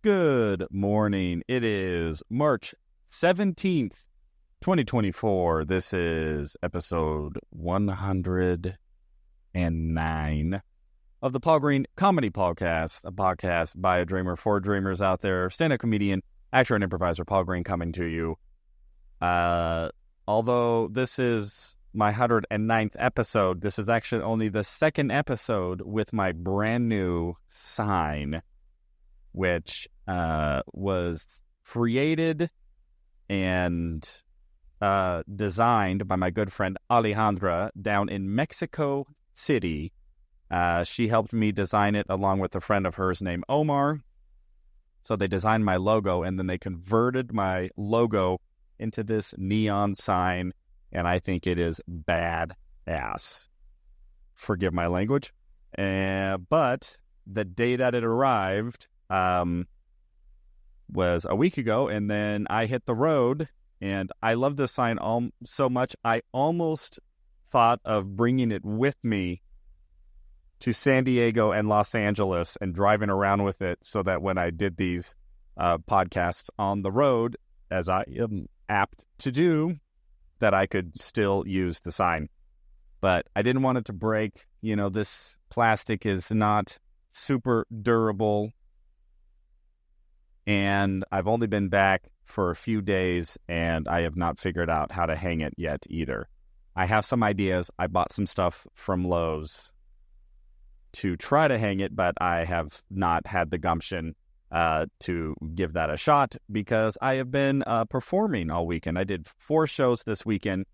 Good morning. It is March 17th, 2024. This is episode 109 of the Paul Green Comedy PaulCast, a podcast by a dreamer for dreamers out there. Stand-up comedian, actor, and improviser Paul Green coming to you. Although this is my 109th episode, this is actually only the second episode with my brand new sign, which was created and designed by my good friend Alejandra down in Mexico City. She helped me design it along with a friend of hers named Omar. So they designed my logo, and then they converted my logo into this neon sign, and I think it is badass. Forgive my language. But the day that it arrived was a week ago, and then I hit the road, and I love this sign so much, I almost thought of bringing it with me to San Diego and Los Angeles and driving around with it so that when I did these podcasts on the road, as I am apt to do, that I could still use the sign. But I didn't want it to break. You know, this plastic is not super durable. And I've only been back for a few days, and I have not figured out how to hang it yet either. I have some ideas. I bought some stuff from Lowe's to try to hang it, but I have not had the gumption to give that a shot because I have been performing all weekend. I did 4 shows this weekend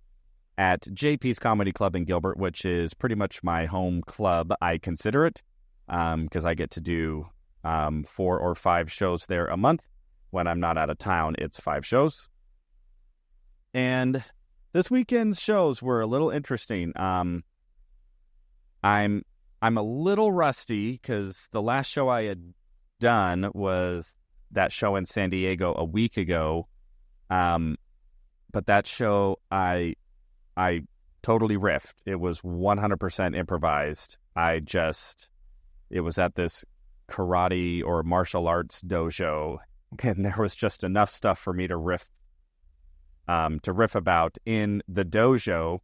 at JP's Comedy Club in Gilbert, which is pretty much my home club, I consider it, because I get to do 4 or 5 shows there a month. When I'm not out of town, it's 5 shows. And this weekend's shows were a little interesting. I'm a little rusty because the last show I had done was that show in San Diego a week ago. But that show I totally riffed. It was 100% improvised. It was at this karate or martial arts dojo, and there was just enough stuff for me to riff about in the dojo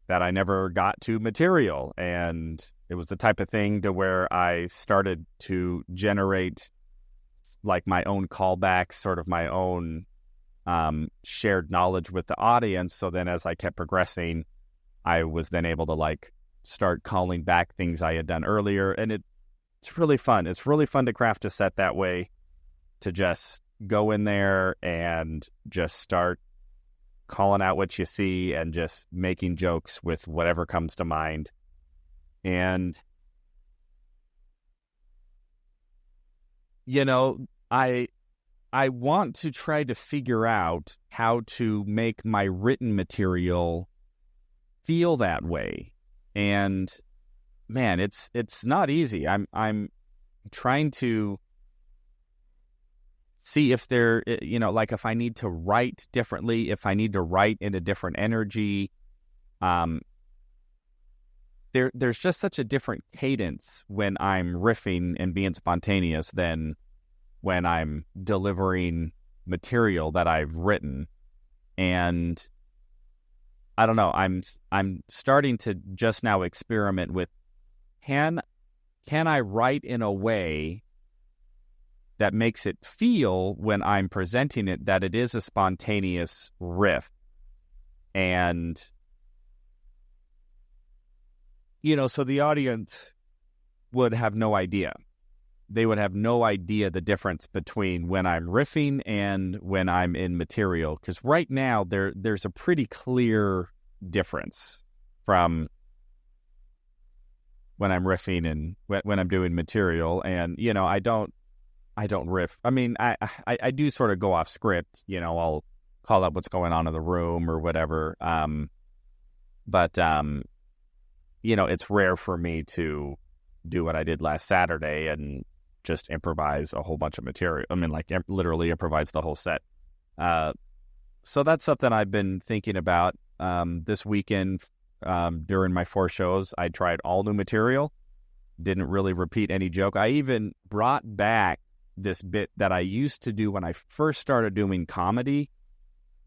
that I never got to material. And it was the type of thing to where I started to generate like my own callbacks, sort of my own shared knowledge with the audience. So then as I kept progressing, I was then able to like start calling back things I had done earlier. And it's really fun. It's really fun to craft a set that way, to just go in there and just start calling out what you see and just making jokes with whatever comes to mind. And, you know, I want to try to figure out how to make my written material feel that way. And man, it's not easy. I'm trying to see if there, you know, like if I need to write differently, if I need to write in a different energy. There's just such a different cadence when I'm riffing and being spontaneous than when I'm delivering material that I've written. And I don't know, I'm starting to just now experiment with, can I write in a way that makes it feel when I'm presenting it that it is a spontaneous riff. And, you know, so the audience would have no idea. They would have no idea the difference between when I'm riffing and when I'm in material. Because right now, there's a pretty clear difference from when I'm riffing and when I'm doing material. And, you know, I don't riff. I mean, I do sort of go off script. You know, I'll call out what's going on in the room or whatever. But you know, it's rare for me to do what I did last Saturday and just improvise a whole bunch of material. I mean, like literally improvise the whole set. So that's something I've been thinking about this weekend. During my 4 shows, I tried all new material. Didn't really repeat any joke. I even brought back this bit that I used to do when I first started doing comedy,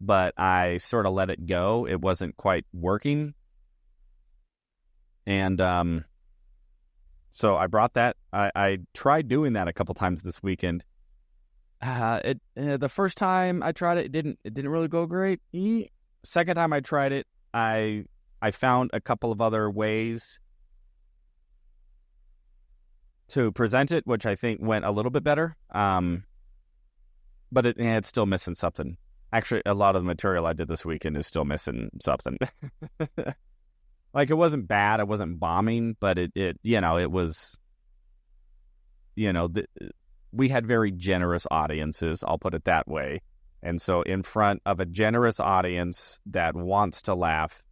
but I sort of let it go. It wasn't quite working. And so I brought that. I tried doing that a couple times this weekend. The first time I tried it didn't really go great. Second time I tried it, I found a couple of other ways to present it, which I think went a little bit better. But it's still missing something. Actually, a lot of the material I did this weekend is still missing something. Like, it wasn't bad, it wasn't bombing, but it was, we had very generous audiences, I'll put it that way. And so in front of a generous audience that wants to laugh,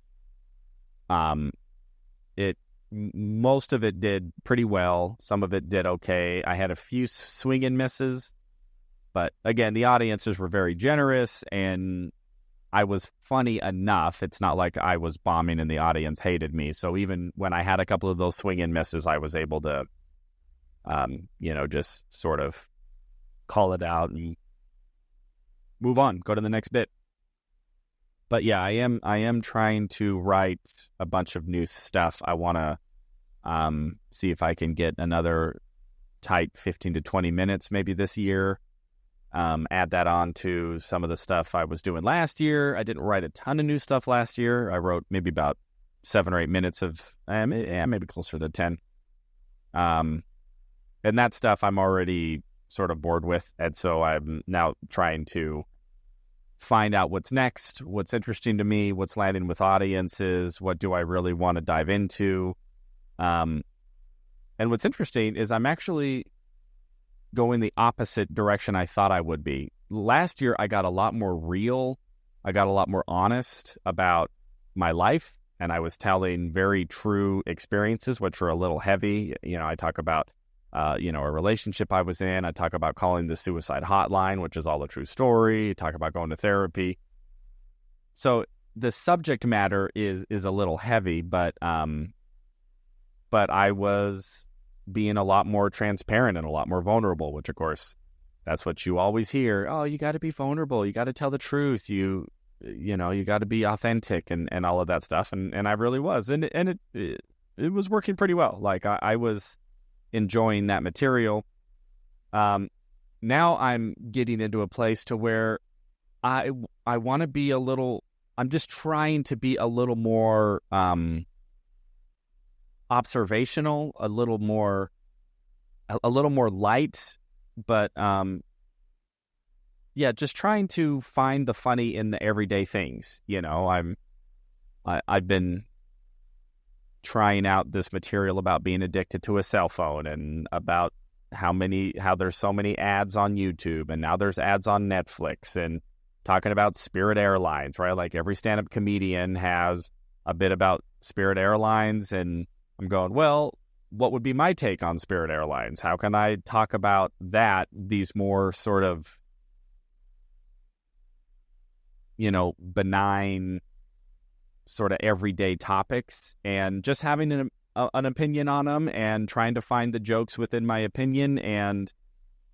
most of it did pretty well. Some of it did okay. I had a few swing and misses, but again, the audiences were very generous, and I was funny enough. It's not like I was bombing and the audience hated me. So even when I had a couple of those swing and misses, I was able to, just sort of call it out and move on, go to the next bit. But yeah, I am trying to write a bunch of new stuff. I want to see if I can get another tight 15 to 20 minutes maybe this year. Add that on to some of the stuff I was doing last year. I didn't write a ton of new stuff last year. I wrote maybe about 7 or 8 minutes of, maybe closer to 10. And that stuff I'm already sort of bored with. And so I'm now trying to find out what's next, what's interesting to me, what's landing with audiences, what do I really want to dive into. And what's interesting is I'm actually going the opposite direction I thought I would be. Last year, I got a lot more real. I got a lot more honest about my life, and I was telling very true experiences, which are a little heavy. I talk about, a relationship I was in. I talk about calling the suicide hotline, which is all a true story. I talk about going to therapy. So the subject matter is a little heavy, but I was being a lot more transparent and a lot more vulnerable, which of course, that's what you always hear. Oh, you got to be vulnerable. You got to tell the truth. You got to be authentic and all of that stuff. And I really was. And it was working pretty well. Like I was enjoying that material. Now I'm getting into a place to where I want to be I'm just trying to be a little more, observational, a little more light, but just trying to find the funny in the everyday things. I've been trying out this material about being addicted to a cell phone, and about how there's so many ads on YouTube, and now there's ads on Netflix, and talking about Spirit Airlines, right? Like every stand-up comedian has a bit about Spirit Airlines, and I'm going, well, what would be my take on Spirit Airlines? How can I talk about these more sort of, benign, sort of everyday topics, and just having an opinion on them and trying to find the jokes within my opinion and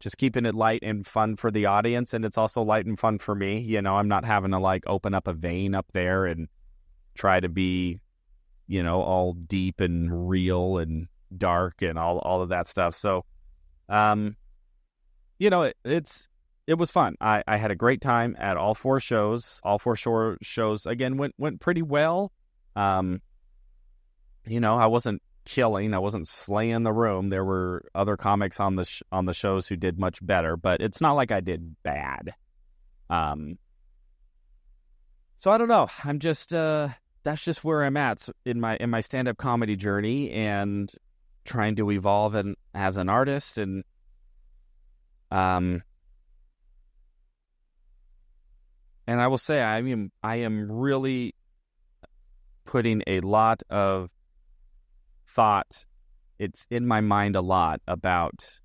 just keeping it light and fun for the audience. And it's also light and fun for me. I'm not having to open up a vein up there and try to be, all deep and real and dark and all of that stuff. So, it was fun. I had a great time at all 4 shows. All 4 shows again went pretty well. I wasn't killing. I wasn't slaying the room. There were other comics on the shows who did much better, but it's not like I did bad. So I don't know. I'm just that's just where I'm at in my stand-up comedy journey, and trying to evolve as an artist. And and I will say I am really putting a lot of thought. It's in my mind a lot about,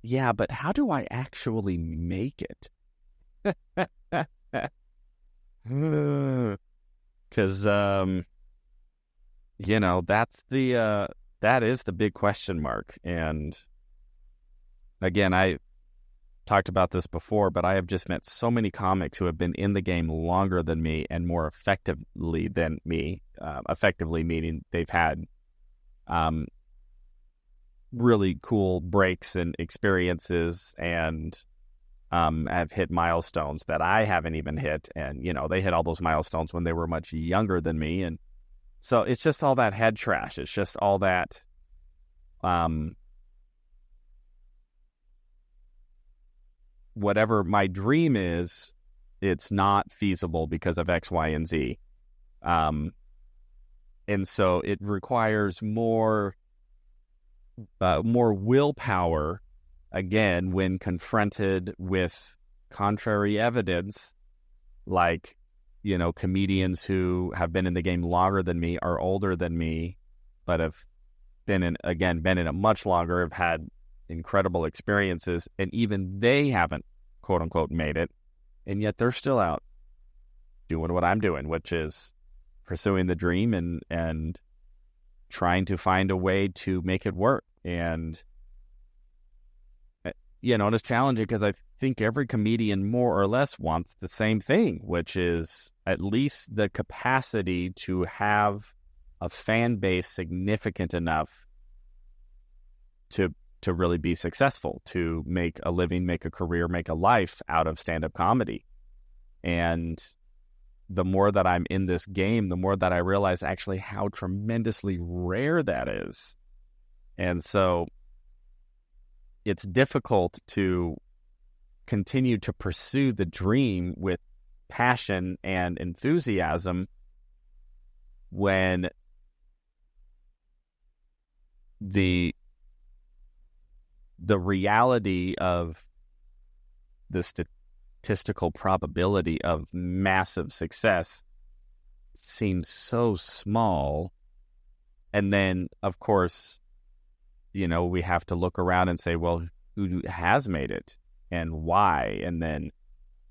but how do I actually make it? Because that is the big question mark. And again, I talked about this before, but I have just met so many comics who have been in the game longer than me and more effectively than me. Effectively meaning they've had really cool breaks and experiences and have hit milestones that I haven't even hit. And, they hit all those milestones when they were much younger than me. And so it's just all that head trash. It's just all that whatever my dream is, it's not feasible because of X, Y, and Z. And so it requires more willpower, again, when confronted with contrary evidence, like, comedians who have been in the game longer than me, are older than me, but have been in it much longer, have had incredible experiences, and even they haven't, quote unquote, made it, and yet they're still out doing what I'm doing, which is pursuing the dream and trying to find a way to make it work. And and it's challenging because I think every comedian more or less wants the same thing, which is at least the capacity to have a fan base significant enough to really be successful, to make a living, make a career, make a life out of stand-up comedy. And the more that I'm in this game, the more that I realize actually how tremendously rare that is. And so it's difficult to continue to pursue the dream with passion and enthusiasm when the reality of the statistical probability of massive success seems so small. And then, of course, we have to look around and say, well, who has made it and why? And then,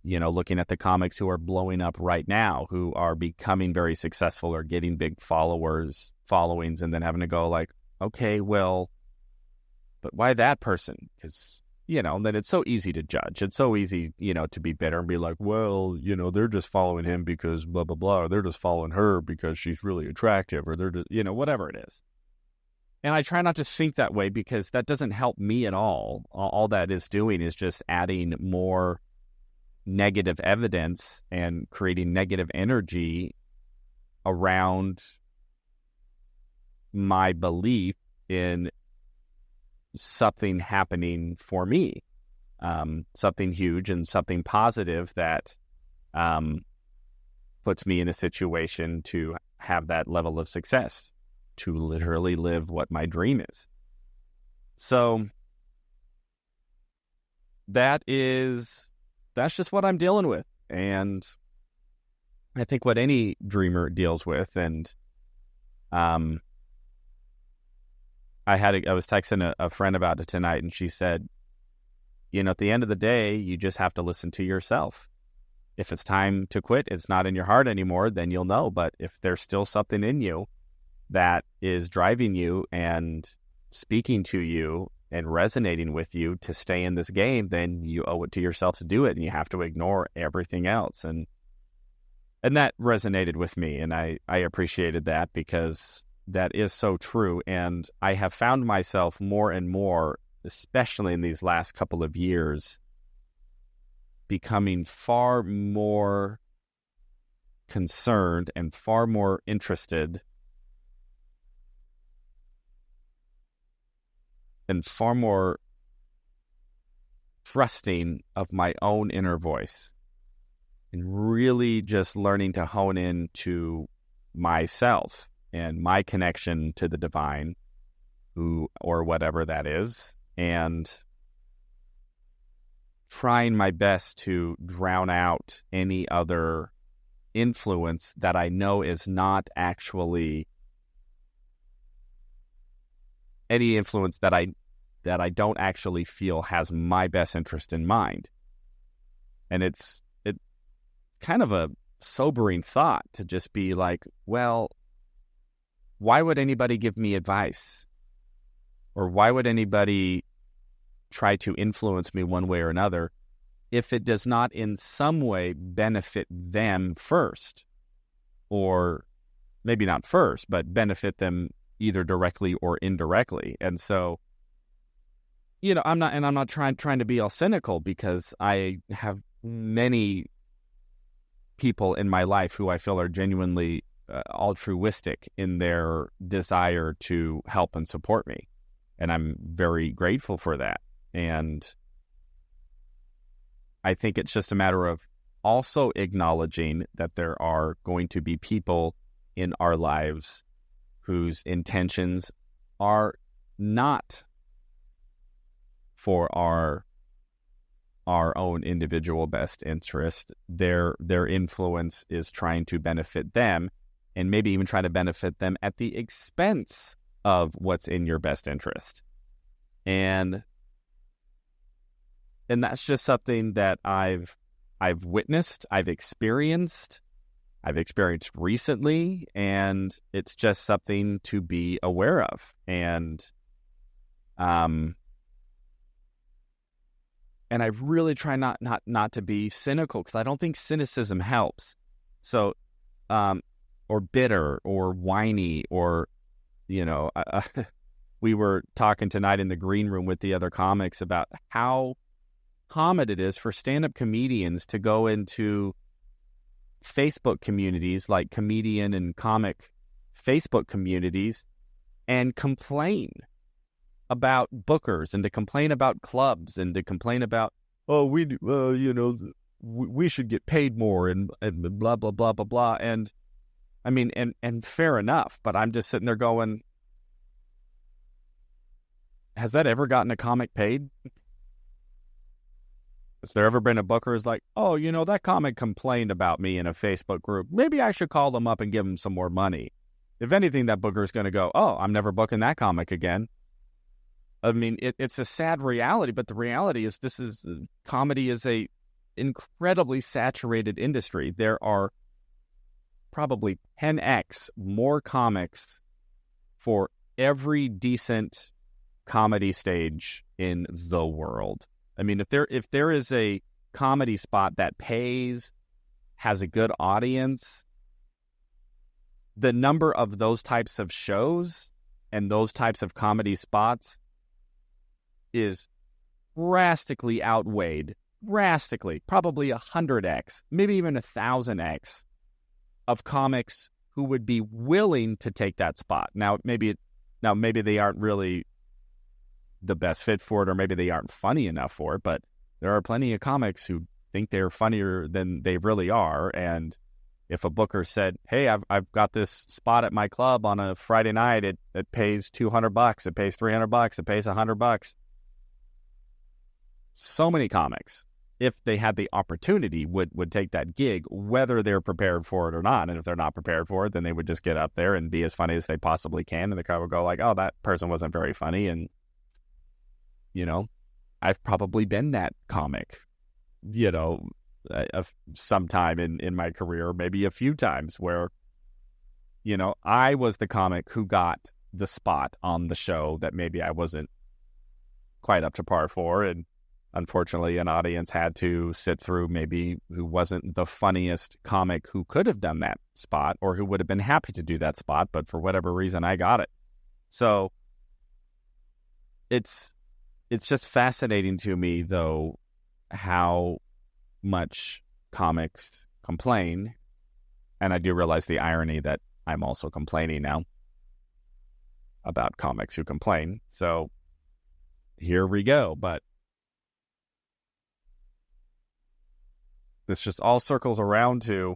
looking at the comics who are blowing up right now, who are becoming very successful or getting big followings, and then having to go like, okay, well, but why that person? Because, then it's so easy to judge. It's so easy, to be bitter and be like, well, they're just following him because blah, blah, blah. Or they're just following her because she's really attractive, or they're just, whatever it is. And I try not to think that way because that doesn't help me at all. All that is doing is just adding more negative evidence and creating negative energy around my belief in something happening for me, something huge and something positive that puts me in a situation to have that level of success, to literally live what my dream is. So that's just what I'm dealing with. And I think what any dreamer deals with. And I was texting a friend about it tonight, and she said, at the end of the day, you just have to listen to yourself. If it's time to quit, it's not in your heart anymore, then you'll know. But if there's still something in you that is driving you and speaking to you and resonating with you to stay in this game, then you owe it to yourself to do it, and you have to ignore everything else. And that resonated with me, and I appreciated that because that is so true. And I have found myself more and more, especially in these last couple of years, becoming far more concerned and far more interested and far more trusting of my own inner voice, and really just learning to hone in to myself and my connection to the divine, who or whatever that is, and trying my best to drown out any other influence that I know is not actually any influence that I don't actually feel has my best interest in mind. And it's kind of a sobering thought to just be like, well, why would anybody give me advice? Or why would anybody try to influence me one way or another if it does not in some way benefit them first, or maybe not first, but benefit them either directly or indirectly. And so, I'm not trying to be all cynical, because I have many people in my life who I feel are genuinely altruistic in their desire to help and support me. And I'm very grateful for that. And I think it's just a matter of also acknowledging that there are going to be people in our lives whose intentions are not for our own individual best interest. Their influence is trying to benefit them, and maybe even try to benefit them at the expense of what's in your best interest. And that's just something that I've witnessed, I've experienced recently, and it's just something to be aware of. And I really try not to be cynical, because I don't think cynicism helps. So, or bitter or whiny, or, we were talking tonight in the green room with the other comics about how common it is for stand-up comedians to go into Facebook communities, like comedian and comic Facebook communities, and complain about bookers, and to complain about clubs, and to complain about, we should get paid more, and blah, blah, blah, blah, blah. And I mean, and fair enough, but I'm just sitting there going, has that ever gotten a comic paid? Has there ever been a booker who's like, that comic complained about me in a Facebook group, maybe I should call them up and give them some more money? If anything, that booker's going to go, I'm never booking that comic again. I mean, it's a sad reality, but the reality is comedy is a incredibly saturated industry. There are probably 10x more comics for every decent comedy stage in the world. I mean, if there is a comedy spot that pays, has a good audience, the number of those types of shows and those types of comedy spots is drastically outweighed, probably 100x, maybe even 1,000x of comics who would be willing to take that spot. Now, maybe they aren't really the best fit for it, or maybe they aren't funny enough for it, but there are plenty of comics who think they're funnier than they really are. And if a booker said, hey, I've got this spot at my club on a Friday night, it pays $200, it pays $300, it pays $100. So many comics, if they had the opportunity, would take that gig, whether they're prepared for it or not. And if they're not prepared for it, then they would just get up there and be as funny as they possibly can. And the crowd would go like, oh, that person wasn't very funny. And, I've probably been that comic, sometime in my career, maybe a few times, where, I was the comic who got the spot on the show that maybe I wasn't quite up to par for. And unfortunately, an audience had to sit through maybe who wasn't the funniest comic who could have done that spot, or who would have been happy to do that spot, but for whatever reason, I got it. So it's just fascinating to me, though, how much comics complain. And I do realize the irony that I'm also complaining now about comics who complain. So here we go. But this just all circles around to,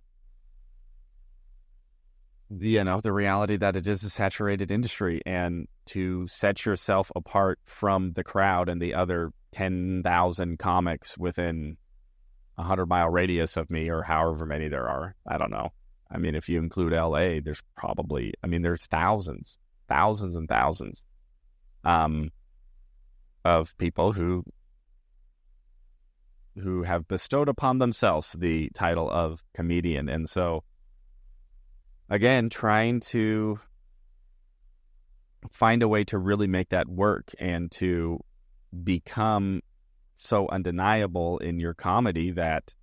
the reality that it is a saturated industry, and to set yourself apart from the crowd and the other 10,000 comics within a 100-mile radius of me, or however many there are. I don't know. I mean, if you include LA, there's probably, there's thousands and thousands of people who have bestowed upon themselves the title of comedian. And so, again, trying to find a way to really make that work, and to become so undeniable in your comedy that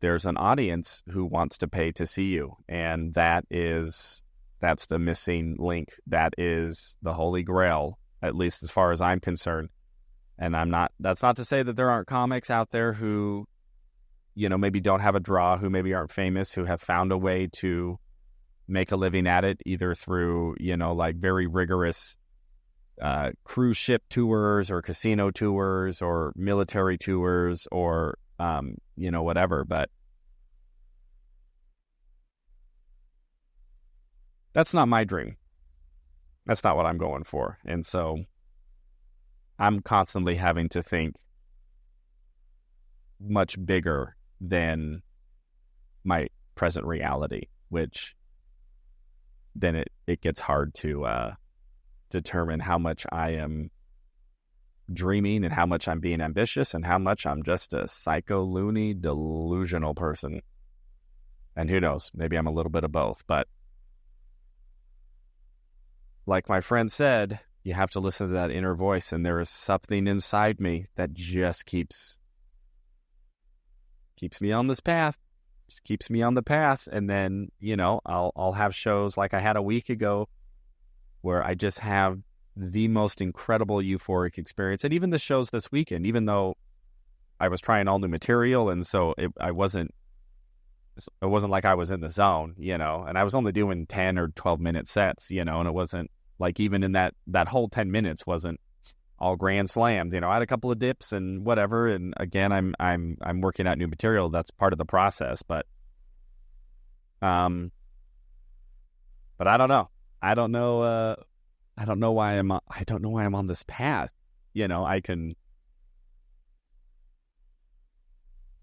there's an audience who wants to pay to see you. And that's the missing link. That is the holy grail, at least as far as I'm concerned. And that's not to say that there aren't comics out there who, maybe don't have a draw, who maybe aren't famous, who have found a way to make a living at it, either through, like very rigorous cruise ship tours or casino tours or military tours or, whatever. But that's not my dream. That's not what I'm going for. And so I'm constantly having to think much bigger than my present reality, which then it gets hard to determine how much I am dreaming and how much I'm being ambitious and how much I'm just a psycho, loony, delusional person. And who knows, maybe I'm a little bit of both. But like my friend said, you have to listen to that inner voice, and there is something inside me that just keeps me on this path. Just keeps me on the path. And then, I'll have shows like I had a week ago where I just have the most incredible euphoric experience. And even the shows this weekend, even though I was trying all new material, and so it wasn't like I was in the zone, and I was only doing 10 or 12 minute sets, and it wasn't like, even in that whole 10 minutes wasn't all grand slams. I had a couple of dips and whatever. And again, I'm working out new material. That's part of the process. But I don't know. I don't know why I'm on this path. I can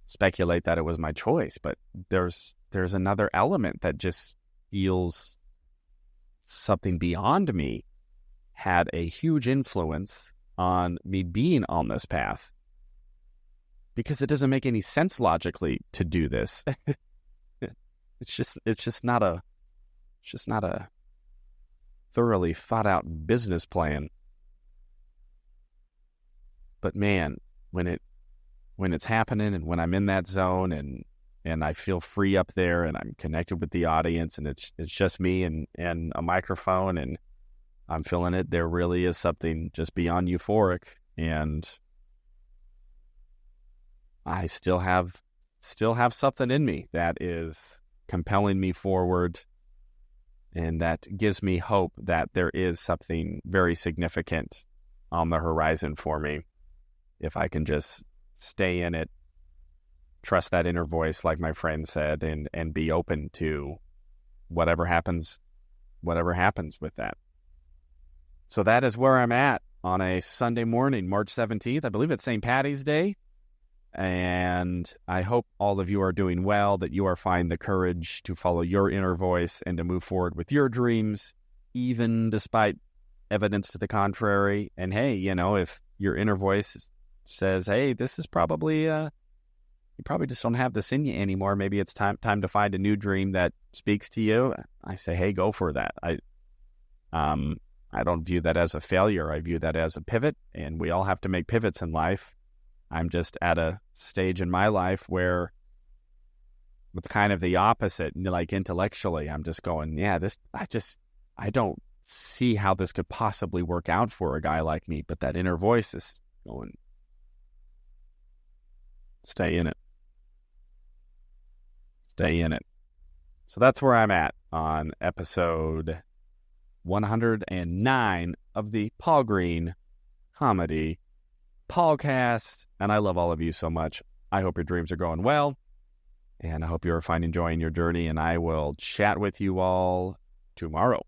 speculate that it was my choice, but there's another element that just feels something beyond me had a huge influence on me being on this path, because it doesn't make any sense logically to do this. It's just not a thoroughly thought out business plan. But man, when it's happening and when I'm in that zone and I feel free up there and I'm connected with the audience and it's just me and a microphone and I'm feeling it, there really is something just beyond euphoric. And I still have something in me that is compelling me forward, and that gives me hope that there is something very significant on the horizon for me if I can just stay in it, trust that inner voice, like my friend said, and be open to whatever happens with that. So that is where I'm at on a Sunday morning, March 17th. I believe it's St. Patty's Day. And I hope all of you are doing well, that you are finding the courage to follow your inner voice and to move forward with your dreams, even despite evidence to the contrary. And hey, if your inner voice says, hey, this is probably, you probably just don't have this in you anymore. Maybe it's time to find a new dream that speaks to you. I say, hey, go for that. I don't view that as a failure. I view that as a pivot, and we all have to make pivots in life. I'm just at a stage in my life where it's kind of the opposite. Like intellectually, I'm just going, yeah, I don't see how this could possibly work out for a guy like me. But that inner voice is going, stay in it. Stay in it. So that's where I'm at on episode 109 of the Paul Green Comedy PaulCast. And I love all of you so much. I hope your dreams are going well, and I hope you're enjoying your journey, and I will chat with you all tomorrow.